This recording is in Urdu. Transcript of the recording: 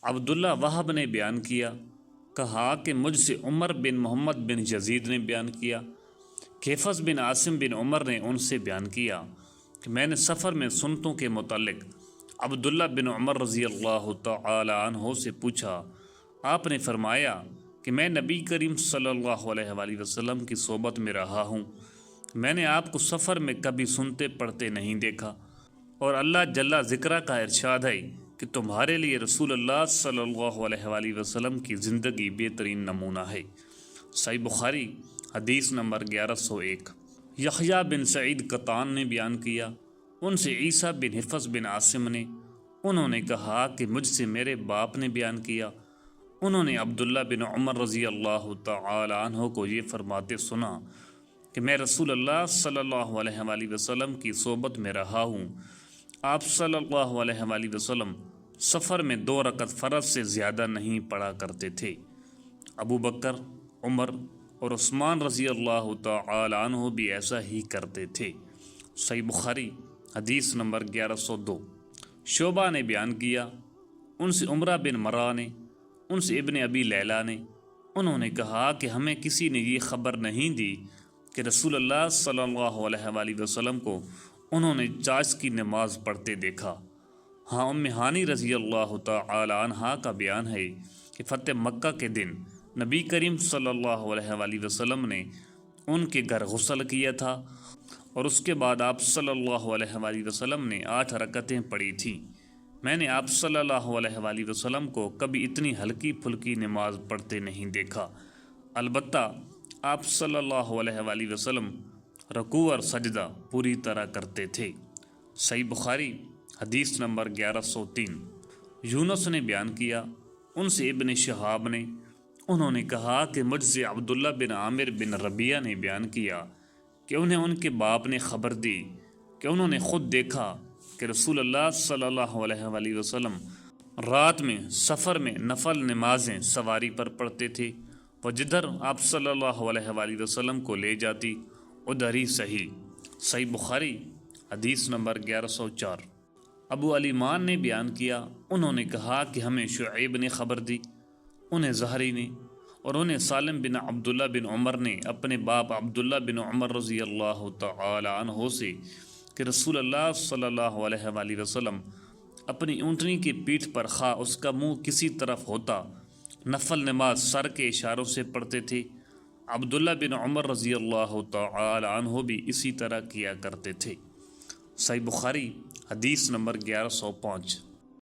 عبداللہ وہب نے بیان کیا، کہا کہ مجھ سے عمر بن محمد بن یزید نے بیان کیا کہ حفص بن عاصم بن عمر نے ان سے بیان کیا کہ میں نے سفر میں سنتوں کے متعلق عبداللہ بن عمر رضی اللہ تعالی عنہ سے پوچھا۔ آپ نے فرمایا کہ میں نبی کریم صلی اللہ علیہ وآلہ وسلم کی صحبت میں رہا ہوں، میں نے آپ کو سفر میں کبھی سنتے پڑھتے نہیں دیکھا، اور اللہ جل ذکرہ کا ارشاد ہے کہ تمہارے لیے رسول اللہ صلی اللہ علیہ وآلہ وسلم کی زندگی بہترین نمونہ ہے۔ صحیح بخاری حدیث نمبر 1101۔ یحییٰ بن سعید قطان نے بیان کیا، ان سے عیسیٰ بن حفص بن عاصم نے، انہوں نے کہا کہ مجھ سے میرے باپ نے بیان کیا، انہوں نے عبداللہ بن عمر رضی اللہ تعالی عنہ کو یہ فرماتے سنا کہ میں رسول اللہ صلی اللہ علیہ وآلہ وسلم کی صحبت میں رہا ہوں، آپ صلی اللہ علیہ وآلہ وسلم سفر میں 2 رکعت فرض سے زیادہ نہیں پڑھا کرتے تھے۔ ابو بکر، عمر اور عثمان رضی اللہ تعالی عنہ بھی ایسا ہی کرتے تھے۔ صحیح بخاری حدیث نمبر 1102۔ شعبہ نے بیان کیا، ان سے عمرہ بن مرہ نے، ان سے ابن ابی لیلہ نے، انہوں نے کہا کہ ہمیں کسی نے یہ خبر نہیں دی کہ رسول اللہ صلی اللہ علیہ وآلہ وسلم کو انہوں نے چاش کی نماز پڑھتے دیکھا۔ ہاں ام ہانی رضی اللہ تعالی عنہا کا بیان ہے کہ فتح مکہ کے دن نبی کریم صلی اللہ علیہ وآلہ وسلم نے ان کے گھر غسل کیا تھا، اور اس کے بعد آپ صلی اللہ علیہ وآلہ وسلم نے 8 رکعتیں پڑھی تھیں۔ میں نے آپ صلی اللہ علیہ وآلہ وسلم کو کبھی اتنی ہلکی پھلکی نماز پڑھتے نہیں دیکھا، البتہ آپ صلی اللہ علیہ وآلہ وسلم رکوع اور سجدہ پوری طرح کرتے تھے۔ صحیح بخاری حدیث نمبر 1103۔ یونس نے بیان کیا، ان سے ابن شہاب نے، انہوں نے کہا کہ مجھ سے عبداللہ بن عامر بن ربیعہ نے بیان کیا کہ انہیں ان کے باپ نے خبر دی کہ انہوں نے خود دیکھا کہ رسول اللہ صلی اللہ علیہ وآلہ وسلم رات میں سفر میں نفل نمازیں سواری پر پڑھتے تھے، وہ جدھر آپ صلی اللہ علیہ وآلہ وسلم کو لے جاتی ادھر ہی صحیح۔ صحیح بخاری حدیث نمبر 1104۔ ابو علیمان نے بیان کیا، انہوں نے کہا کہ ہمیں شعیب نے خبر دی، انہیں زہری نے، اور انہیں سالم بن عبداللہ بن عمر نے اپنے باپ عبداللہ بن عمر رضی اللہ تعالی عنہ سے کہ رسول اللہ صلی اللہ علیہ وآلہ وسلم اپنی اونٹنی کی پیٹھ پر خواہ اس کا منہ کسی طرف ہوتا نفل نماز سر کے اشاروں سے پڑھتے تھے۔ عبداللہ بن عمر رضی اللہ تعالی عنہ بھی اسی طرح کیا کرتے تھے۔ صحیح بخاری حدیث نمبر 1105۔